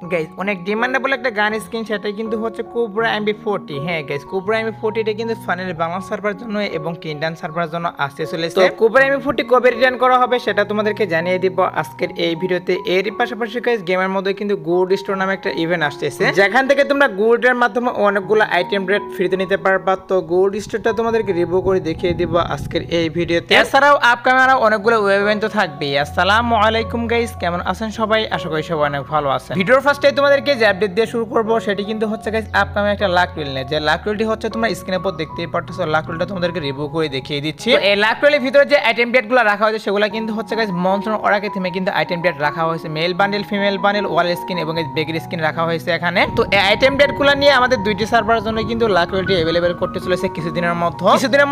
Guys অনেক demandable একটা গান স্কিন, সেটা কিন্তু হচ্ছে কোবরা এমবি40। হ্যাঁ গাইস, কোবরা এমবি40 এটা কিন্তু ফাইনালি বাংলা সার্ভার জন্য এবং ইন্ডিয়ান সার্ভার জন্য আসতে চলেছে। তো কোবরা এমবি40 কবে রিটার্ন করা হবে সেটা তোমাদেরকে জানিয়ে দিব আজকের এই ভিডিওতে। এরই পাশাপাশি গাইস গেমের মধ্যে কিন্তু গোল্ড স্টোর নামে একটা ইভেন্ট আসতেছে, যেখান থেকে তোমরা গোল্ডের মাধ্যমে অনেকগুলো আইটেম রেট ফ্রিতে নিতে পারবা। তো গোল্ড স্টোরটা তোমাদেরকে রিভিউ করে দেখিয়ে দিব আজকের এই ভিডিওতে। এছাড়াও আপকামিং অনেকগুলো ওয়েব ইভেন্ট তো থাকবেই। আসসালামু আলাইকুম গাইস, কেমন আছেন সবাই? আশা করি সবাই অনেক ভালো আছেন। ভিডিওর ফার্স্টে তোমাদেরকে যে আপডেট দিয়ে শুরু করব সেটি কিন্তু হচ্ছে গাইস আপকামিং একটা লাক টুইল নিয়ে। যে লাক টুইলটি হচ্ছে তোমরা স্ক্রিনের উপর দেখতেই পাচ্ছ। লাক টুইলটা তোমাদেরকে রিভিউ করে দেখিয়ে দিচ্ছি। এই লাক টুইলের ভিতরে যে আইটেম ডেটগুলো রাখা হয়েছে সেগুলো কিন্তু হচ্ছে গাইস মন্থন অরাকে থিমে কিন্তু আইটেম ডেট রাখা হয়েছে। মেল বান্ডেল, ফিমেল বান্ডেল, ওয়াল স্কিন এবং বেগের স্কিন রাখা হয়েছে এখানে। তো এই আইটেম ডেটগুলো নিয়ে আমাদের দুইটি সার্ভারের জন্য কিন্তু লাক টুইলটি अवेलेबल করতে চলেছে কিছুদিনের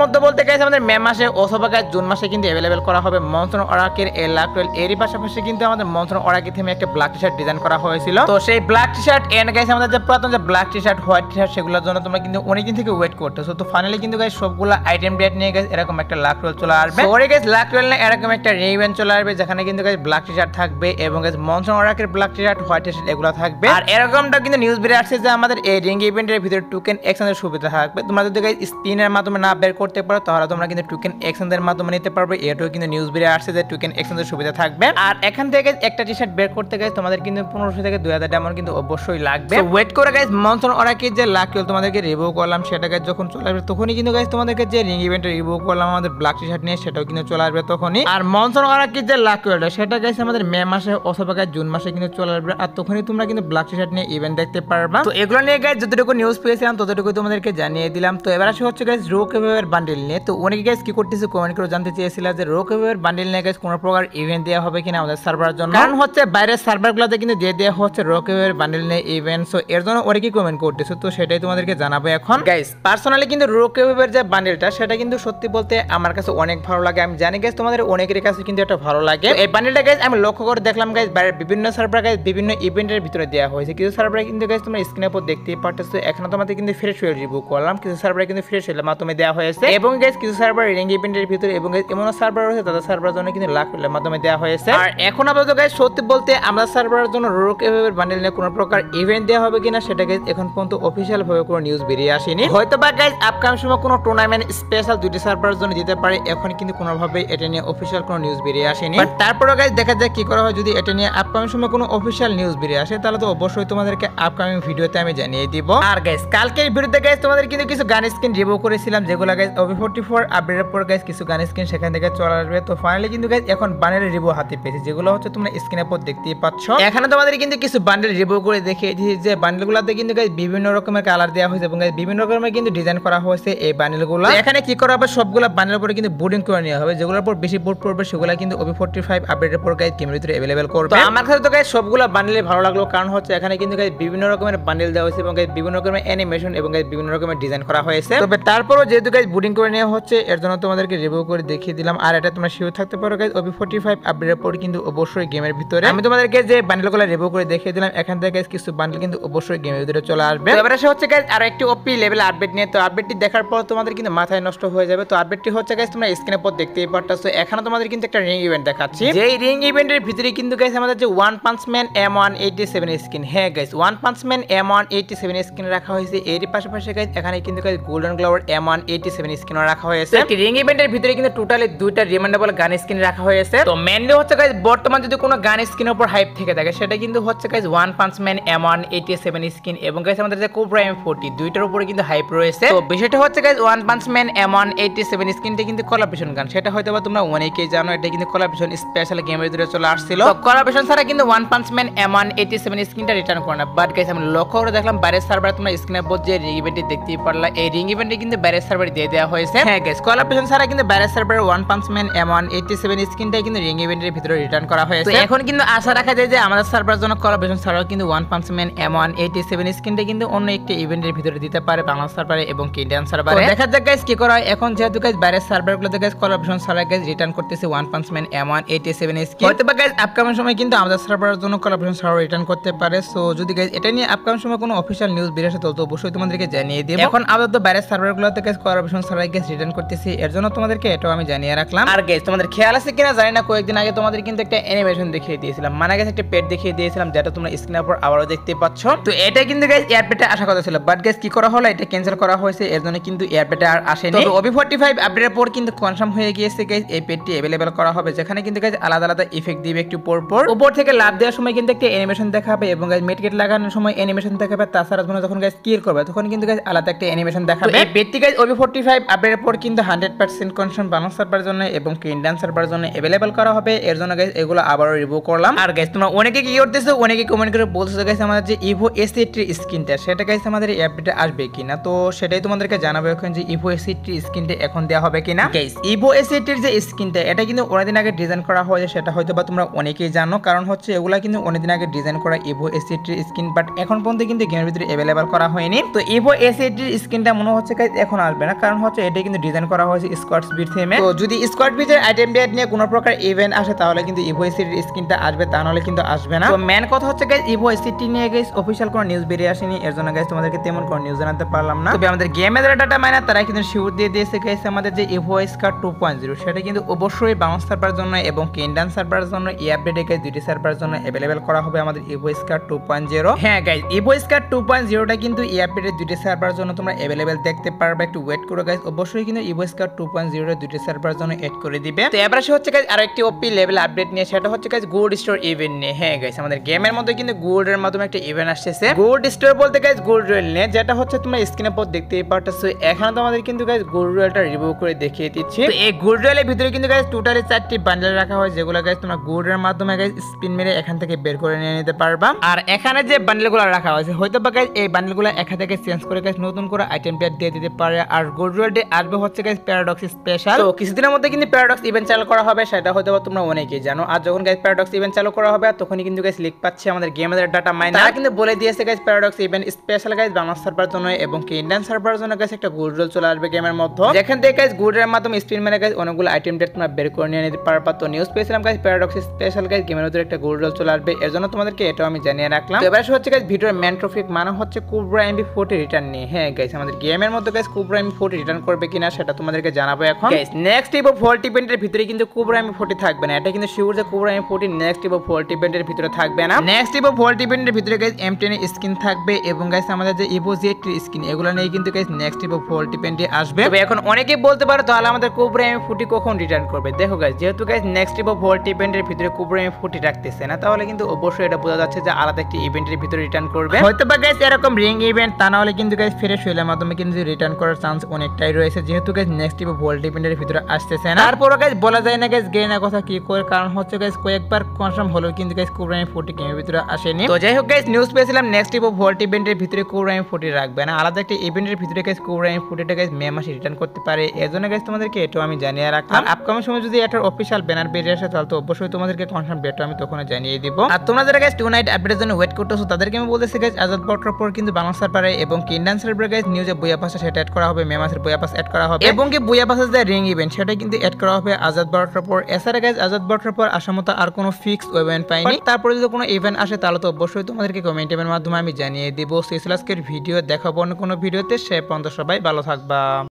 মধ্যে বলতে গাইস আমাদের মে মাসে অথবা গাইস জুন মাসে কিন্তু अवेलेबल করা হবে মন্থন অরাকের এই লাক টুইল। এরই পাশাপাশি কিন্তু আমাদের মন্থন অরাকে থিমে একটা ব্ল্যাক টি-শার্ট ডিজাইন করা হয়েছিল। তো সেই ব্ল্যাক টি-শার্ট এন্ড গাইস আমাদের যে পুরাতন যে ব্ল্যাক টি-শার্ট, হোয়াইট টি-শার্ট সেগুলোর জন্য তোমরা কিন্তু অনেকদিন থেকে ওয়েট করতেছো। তো ফাইনালি কিন্তু গাইস সবগুলা আইটেম ডেট নিয়ে গাইস এরকম একটা লাক টুইল চলে আসবে। ওরে গাইস লাক টুইল না এরকম একটা ইভেন্ট চলে আসবে যেখানে কিন্তু গাইস ব্ল্যাক টি-শার্ট থাকবে এবং গাইস মন্থন অরাকের ব্ল্যাক টি-শার্ট, হোয়াইট টি-শার্ট এগুলো থাকবে। আর এরকমটা কিন্তু নিউজ বেরিয়ে আসছে যে আমাদের এই রিং ইভেন্টের ভিতরে টোকেন এক্সচেঞ্জের সুবিধা থাকবে। তোমরা যদি গাইস স্পিনের মাধ্যমে না বের করতে পারো তাহলে তোমরা কিন্তু টোকেন এক্সচেঞ্জের মাধ্যমে নিতে পারবে। এটাও কিন্তু নিউজ বেরিয়ে আসছে যে টোকেন এক্সচেঞ্জের সুবিধা থাকবে। আর এখান থেকে একটা টি-শার্ট বের করতে গাইস তোমাদের কিন্তু 1500 থেকে 2000 ডায়মন্ড কিন্তু অবশ্যই লাগবে। তো ওয়েট করে গাইস মন্থন অরাকের যে লাক টুইল তোমাদেরকে রিভিউ করলাম সেটা গাইস যখন চলে আসবে তখনই কিন্তু গাইস তোমাদেরকে যে রিং ইভেন্টের রিভিউ করলাম আমাদের ব্ল্যাক টি-শার্ট নিয়ে সেটাও কিন্তু চলে আসবে তখনই। আর মন্থন অরাকের যে লাক টুইলটা সেটা গাইস আমাদের মে মাসে অথবা গাইস জুন মাসে কিন্তু চলে আসবে। আর তখনই তোমরা কিন্তু ব্ল্যাক টি-শার্ট নিয়ে ইভেন্ট দেখতে পারবা। তো এগুলো নিয়ে গাইস যতটুকু নিউজ পেয়েছিলাম ততটুকু তোমাদেরকে জানিয়ে দিলাম। তো এবার আসে হচ্ছে গাইস রোক ওয়েবের বান্ডেল নিয়ে। তো অনেকে গাইস কি করতেছে কমেন্ট করে জানতে চেয়েছিল যে রোক ওয়েবের বান্ডেল নিয়ে গাইস কোনো প্রকার ইভেন্ট দেওয়া হবে কিনা আমাদের সার্ভারের জন্য। কারণ হচ্ছে বাইরের সার্ভারগুলোতে কিন্তু দিয়ে দেওয়া হচ্ছে রোক ওয়েবের বান্ডেল নিয়ে ইভেন্ট। সো এর জন্য অনেকেই কমেন্ট করতেছে, তো সেটাই তোমাদেরকে জানাবো এখন। গাইস পার্সোনালি কিন্তু রোক ওয়েবের যে বান্ডেলটা সেটা কিন্তু সত্যি বলতে আমার কাছে অনেক ভালো লাগে। আমি জানি গাইস তোমাদের অনেকের কাছে কিন্তু এটা ভালো লাগে। এই বান্ডেলটা গাইস আমি লক্ষ্য করে দেখলাম গাইস বাইরের বিভিন্ন সার্ভার গাইস বিভিন্ন ইভেন্টের ভিতরে দেওয়া হয়েছে। কিছু সার্ভারে কিন্তু গাইস তোমরা স্ক্রিনের উপর দেখতেই পারতেছো এখানে তোমাদের কিন্তু ফ্রেশ ওয়েল রিভিউ করলাম। কিছু সার্ভারে কিন্তু ফ্রেশ ওয়েল মাধ্যমে দেওয়া হয়েছে এবং গাইস কিছু সার্ভার রিং ইভেন্টের ভিতরে এবং গাইস এমন সার্ভার রয়েছে তাদের সার্ভারের জন্য কিন্তু লাখ ওয়েলের মাধ্যমে দেওয়া হয়েছে। আর এখন আপাতত গাইস সত্যি বলতে আমরা সার্ভারের জন্য রোক ওয়েবের বান্ডেল নিয়ে কোনো প্রকার ইভেন্ট দেওয়া হবে কিনা সেটা গাইস এখন পর্যন্ত অফিশিয়াল ভাবে কোনো নিউজ বেরিয়ে আসেনি। হয়তো বা গাইস আপকামিং সময় কোনো টুর্নামেন্ট স্পেশাল দুটি সার্ভারের জন্য দিতে পারে। এখন কিন্তু কোনোভাবে এটা নিয়ে অফিশিয়াল কোনো নিউজ বেরিয়ে আসেনি। বাট তারপরেও গাইস দেখা যাক কি করা হয়। যদি এটা নিয়ে আপকামিং সময় কোনো অফিশিয়াল নিউজ বেরিয়ে আসে তাহলে তো অবশ্যই তোমাদেরকে আপকামিং ভিডিওতে আমি জানিয়ে দিব। আর গাইস কালকের ভিডিওতে গাইস তোমাদের কিন্তু কিছু গান স্কিন রিভিউ করেছিলাম যেগুলো গাইস OB44 আপডেটের পর গাইস কিছু গান স্কিন সেখান থেকে চলে আসবে। তো ফাইনালি কিন্তু গাইস এখন বান্ডেলের রিভিউ হাতে পেয়েছি যেগুলো হচ্ছে তোমরা স্ক্রিনের উপর দেখতেই পাচ্ছ। এখানে তোমাদের কিন্তু কিছু বান্ডেল রিভিউ করে দেখিয়ে দিয়েছি যে বান্ডেলগুলোতে কিন্তু গাইস বিভিন্ন রকমের কালার দেওয়া হয়েছে এবং গাইস বিভিন্ন রকমের কিন্তু ডিজাইন করা হয়েছে এই বান্ডেলগুলো। এখানে কি করা হবে সবগুলো বান্ডেলের উপরে কিন্তু বোর্ডিং করে নেওয়া হবে। যেগুলোর উপর বেশি বোর্ড পড়বে সেগুলো কিন্তু OB45 আপডেটের পর গাইস গেমের ভিতরে अवेलेबल করবে। তো আমার কাছে তো গাইস সবগুলো বান্ডেলই ভালো লাগলো, কারণ হচ্ছে এখানে কিন্তু গাইস বিভিন্ন রকমের বান্ডেল দেওয়া হয়েছে এবং গাইস বিভিন্ন রকমের অ্যানিমেশন এবং গাইস বিভিন্ন রকমের ডিজাইন করা হয়েছে। তবে তারপরও যেহেতু গাইস বোর্ডিং করে নেওয়া হচ্ছে এর জন্য তোমাদেরকে রিভিউ করে দেখিয়ে দিলাম। আর এটা তোমরা শিওর থাকতে পারো গাইস OB45 আপডেটের পর কিন্তু অবশ্যই গেমের ভিতরে আমি তোমাদেরকে যে বান্ডেলগুলো রিভিউ করে দেখিয়ে দিলাম এখান থেকে গাইস কিছু বান্ডেল কিন্তু অবশ্যই গেমের ভিতরে চলে আসবে। তো এবার আসে হচ্ছে গাইস আরো একটি ওপি লেভেল আপডেট নিয়ে। তো আপডেটটি দেখার পর তোমাদের কিন্তু মাথায় নষ্ট হয়ে যাবে। তো আপডেটটি হচ্ছে গাইস তোমরা স্ক্রিনের উপর দেখতেই পারতেছো। এখানে তোমাদের কিন্তু একটা রিং ইভেন্ট দেখাচ্ছি। যে রিং ইভেন্টের ভিতরে কিন্তু গাইস আমাদের যে one punch man M187 skin, হ্যাঁ guys one punch man M187 skin রাখা হয়েছে। এরই পাশাপাশি গাইস এখানে কিন্তু guys golden Grover M187 skin রাখা হয়েছে। একটি রিং ইভেন্টের ভিতরে কিন্তু টোটালি দুইটা রিমান্ডেবল গান স্কিন রাখা হয়েছে। তো মেইনলি হচ্ছে গাইস বর্তমান যদি কোনো গান স্কিনের উপর হাইপ থেকে থাকে সেটা কিন্তু হচ্ছে guys one punch man M187 skin এবং গাইস আমাদের যে কোবরা M40 দুইটার উপরে কিন্তু হাইপ রয়েছে। তো বিষয়টা হচ্ছে guys one punch man M187 স্কিনটা কিন্তু কোলাবরেশন গান, সেটা হয়তো বা তোমরা অনেকেই জানো। এটা কিন্তু কোলাবরেশন স্পেশাল গেমের ভিতরে চলে আসছিল। তো কোলাবরেশন ছাড়া কিন্তু ওয়ান পাঞ্চ ম্যান M187 স্কিনটা রিটার্ন করে না। বাট গাইস আমি লক্ষ্য করে দেখলাম বাইরের সার্ভারে তোমরা স্ক্রিনের উপর যে রিং ইভেন্টটি দেখতেই পারলা এই রিং ইভেন্টটি কিন্তু বাইরের সার্ভারে দিয়ে দেওয়া হয়েছে। হ্যাঁ গাইস কোলাবরেশন ছাড়া কিন্তু বাইরের সার্ভারে ওয়ান পাঞ্চ ম্যান M187 স্কিনটা কিন্তু রিং ইভেন্টের ভিতরে রিটার্ন করা হয়েছে। তো এখন কিন্তু আশা রাখা যায় যে আমাদের সার্ভারের জন্য কোলাবরেশন ছাড়াও কিন্তু ওয়ান পাঞ্চ ম্যান M187 স্কিনটা কিন্তু অন্য একটি ইভেন্টের ভিতরে দিতে পারে বাংলা সার্ভারে এবং ইন্ডিয়ান সার্ভারে। দেখা যাক গাইস কি করা হয়। এখন যেহেতু গাইস বাইরের সার্ভারগুলোতে গাইস কোলাবরেশন ছাড়া গাইস রিটার্ন করতেছে one punch man M187 skin. হয়তো বা গাইস আপকামিং সময় কিন্তু আমাদের সার্ভারের জন্য কোলাবরেশন ছাড়াও রিটার্ন করতে পারে। সো যদি গাইস এটা নিয়ে আপকামিং সময় কোনো অফিশিয়াল নিউজ বের আসে তো অবশ্যই তোমাদেরকে জানিয়ে দেব। এখন আপাতত বাইরের সার্ভারগুলোতে গাইস কোলাবরেশন ছাড়াই গাইস রিটার্ন করতেছি, এর জন্য তোমাদেরকে এটাও আমি জানিয়ে রাখলাম। আর গাইস তোমাদের খেয়াল আছে কিনা জানি না, কয়েকদিন আগে তোমাদের কিন্তু একটা অ্যানিমেশন দেখিয়ে দিয়েছিলাম, মানে গাইস একটা পেট দেখিয়ে দিয়েছিলাম যেটা তোমরা স্ক্রিনের উপর আবারও দেখতে পাচ্ছ। তো এটা কিন্তু গাইস এয়ারপেটে আসা কথা ছিল, বাট গাইস কি করা হলো, এটা ক্যান্সেল করা হয়েছে, এর জন্য কিন্তু এয়ারপেটে আর আসেনি। তবে OB45 আপডেটের পর কিন্তু কনফার্ম হয়ে গিয়েছে গাইস এই পেটটি अवेलेबल করা হবে, যেখানে কিন্তু গাইস আলাদা আলাদা ইফেক্ট দিবে একটু পর পর। উপর থেকে লাভ দেওয়ার সময় কিন্তু একটা অ্যানিমেশন দেখাবে এবং গাইস মেডকিট লাগানোর সময় অ্যানিমেশন দেখাবে, তাছাড়া তোমরা যখন গাইস কিল করবে তখন কিন্তু গাইস আলাদা একটা অ্যানিমেশন দেখাবে। এই পেটটি গাইস OB45 আপডেটের পর কিন্তু 100% কনফার্ম বাংলাদেশ সার্ভার জন্য এবং ইন্ডিয়ান সার্ভার জন্য अवेलेबल করা হবে, এর জন্য গাইস এগুলো আবারও রিভিউ করলাম। আর গাইস তোমরা অনেকে কি করতেছো, অনেকে কমেন্ট করে বলছো গাইস আমাদের যে ইভো S80 স্কিনটা সেটা গাইস আমাদের এই আপডেটে আসবে কিনা, তো সেটাই তোমাদেরকে জানাবো এখন যে ইভো S80 স্কিনটা এখন দেওয়া হবে কিনা। গাইস ইভো S80 যে স্কিনটা এটা কিন্তু অনেকদিন আগে ডিজাইন করা হয়েছে, সেটা হয়তো বা তোমরা অনেকেই জানো, কারণ হচ্ছে এগুলা কিন্তু অনেকদিন আগে ডিজাইন করা ইভো S80 স্কিন, বাট এখন পর্যন্ত কিন্তু গেমের ভিতরে अवेलेबल করা হয়নি। তো ইভো S80 স্কিনটা মনে হচ্ছে গাইস এখন আসবে না, কারণ হচ্ছে এটা কিন্তু ডিজাইন করা হয়েছে স্কোয়াড স্পিড থিমে। তো যদি স্কোয়াড স্পিডের আইটেম বিয়ার নিয়ে কোনো প্রকার ইভেন্ট আসে তাহলে কিন্তু ইভো S80 স্কিনটা আসবে, তা নাহলে কিন্তু আসবে না। তো মেন কথা হচ্ছে গাইস ইভো S80 নিয়ে গাইস অফিশিয়াল কোনো নিউজ বেরিয়ে আসেনি, এর জন্য গাইস তোমাদেরকে তেমন কোনো নিউজ জানাতে পারলাম না। তবে আমাদের গেমের ডাটা মাইনার তারা কিন্তু শিওর দিয়ে দিয়েছে গাইস আমাদের যে ইভো স্কার 2.0 সেটা কিন্তু অবশ্যই বাংলাদেশ সার্ভার জন্য এবং ইন্ডিয়ান সার্ভারের জন্য এই আপডেটে গাইস দুটি সার্ভারের জন্য अवेलेबल করা হবে আমাদের ইভো স্কার 2.0। হ্যাঁ গাইস ইভো স্কার 2.0টা কিন্তু এই আপডেটে দুটি সার্ভারের জন্য তোমরা अवेलेबल দেখতে পারবে, একটু ওয়েট করো গাইস, অবশ্যই কিন্তু ইভো স্কার 2.0 এর দুটি সার্ভারের জন্য এড করে দিবে। তো এবারে হচ্ছে গাইস আরো একটি ওপি লেভেল আপডেট নিয়ে, সেটা হচ্ছে গাইস গোল্ড স্টোর ইভেন্ট নিয়ে। হ্যাঁ গাইস আমাদের গেমের মধ্যে কিন্তু গোল্ডের মাধ্যমে একটা ইভেন্ট আসছে, গোল্ড স্টোর বলতে গাইস গোল্ড রয়েল নিয়ে, যেটা হচ্ছে তোমরা স্ক্রিনের পর দেখতেই পারতেছো। এখানে তো আমাদের কিন্তু গাইস গোল্ড রয়েলটা রিভিউ করে দেখিয়ে দিচ্ছি। তো এই গোল্ড রয়েলের ভিতরে কিন্তু গাইস টোটালি 4টি বান্ডেল রাখা হয়, যেগুলো গাইস তোমরা গোল্ডের মাধ্যমে গাইস স্পিন মেরে এখান থেকে বের করে নিয়ে নিতে পারবা। আর এখানে যে বান্ডেলগুলো রাখা হয়েছে হয়তো বা গাইস এই বান্ডেলগুলো এখান থেকে চেঞ্জ করে গাইস নতুন করে আইটেম পেয়ার দিয়ে দিতে পারে। আর গোল্ড রয়েলটি আসবে হচ্ছে গাইস প্যারাডক্স স্পেশাল। তো কিছুদিনের মধ্যে কিন্তু প্যারাডক্স ইভেন্ট চালু করা হবে, সেটা হয়তো বা তোমরা অনেকেই জানো। আর যখন গাইস প্যারাডক্স ইভেন্ট চালু করা হবে তখনই কিন্তু গাইস লিক পাচ্ছে আমাদের গেমের ডাটা মাইনার, তারা কিন্তু বলে দিয়েছে guys paradox event special guys Bangladesh server জন্য এবং ইন্ডিয়ান সার্ভারের জন্য গাইস একটা গোল্ড রোল চলে আসবে গেমের মধ্যে, যেখান থেকে গাইস গোল্ডের মাধ্যমে স্পিন মেরে গাইস অনেকগুলো আইটেম ডেট তোমরা বের করে নিয়ে নিতে পারবা। তো নিউজ পেয়েছিলাম গাইস প্যারাডক্স স্পেশাল গাইস গেমের ভিতরে একটা গোল্ড রোল চলে আসবে, এর জন্য তোমাদেরকে এটাও আমি জানিয়ে রাখলাম। তো এবারে হচ্ছে গাইস ভিডিওর মেন টপিক মানে হচ্ছে কোবরা MB40 রিটার্ন নিয়ে। হ্যাঁ গাইস আমাদের গেমের মধ্যে গাইস কোবরা MB40 রিটার্ন করবে কিনা সেটা তোমাদেরকে জানাবো এখন। গাইস নেক্সট ইভো ভল্ট ইভেন্টের ভিতরে কিন্তু কোবরা MB40 থাকবে না, এটা কিন্তু শিওর যে cobra MB40 next Ivo vault ইভেন্টের ভিতরে থাকবে না। নেক্সট ইভো ভল্ট ইভেন্টের ভিতরে গাইস M10 এর স্কিন থাকবে এবং গাইস আমাদের যে ইভো Z3 স্কিন এগুলো নিয়ে কিন্তু গাইস নেক্সট ইভো ভল্ট ইভেন্টে আসবে। তবে এখন অনেকেই বলতে পারে তাহলে আমাদের কোবরা MB40 কখন রিটার্ন করবে। দেখো গাইস যেহেতু গাইস নেক্সট ইভো ভল্ট ইভেন্টের ভিতরে কোবরা MB40 রাখতেছে না, তাহলে কিন্তু অবশ্যই এটা বোঝা যাচ্ছে যে আলাদা একটি ইভেন্টের ভিতরে রিটার্ন করবে, হয়তো বা গাইস এরকম রিং ইভেন্ট, তা না হলে কিন্তু গাইস ফ্রেশ হইলের মাধ্যমে কিন্তু রিটার্ন করার চান্স অনেকটাই রয়েছে, যেহেতু গাইস নেক্সট ইভো ভল্ট ইভেন্টের ভিতরে আসতেছে না। তারপরও গাইস বলা যায় না গাইস গেনা কথা কি করে, কারণ হচ্ছে গাইস কয়েকবার কনফার্ম হলো কিন্তু গাইস কোবরা MB40 গেমের ভিতরে আসেনি। তো যাই হোক গাইস নিউজ পেয়েছিলাম নেক্সট ইভো ভল্ট ইভেন্টের ভিতরে কোবরা MB40 রাখবে না, আলাদা একটা ইভেন্টের ভিতরে গাইস কোবরা MB40টা গাইস মে মাসে রিটার্ন করতে পারে, এজন্য গাইস তোমাদেরকে এটাও আমি জানিয়ে রাখলাম। আপকামিং সময় যদি এটার অফিশিয়াল ব্যানার বেরিয়ে আসে তাহলে তো অবশ্যই তোমাদেরকে কনফার্ম ডেট আমি তখন জানিয়ে দিব। আর তোমরা যারা গাইস টু নাইট আপডেটের জন্য ওয়েট করতেছো তাদেরকে আমি বলতেছি গাইস আজাদ বটর পর কিন্তু বাংলা সার্ভারে এবং ইন্ডিয়ান সার্ভারে গাইস নিউজে বুয়া পাসে সেটা এড করা হবে, মে মাসের বুয়া পাস এড করা হবে এবং কি বুয়া পাসের যে রিং ইভেন্ট সেটা কিন্তু এড করা হবে আজাদ বটর পর। এছাড়া গাইস আজাদ বটর পর আসার মতো আর কোনো ফিক্স ইভেন্ট পাইনি, তারপরে যদি কোনো ইভেন্ট আসে তাহলে তো অবশ্যই তোমাদেরকে কমেন্টের মাধ্যমে আমি জানিয়ে দিব। সেই আজকের ভিডিও দেখাবো অন্য কোনো ভিডিওতে, সে পর্যন্ত সবাই ভালো থাকবা।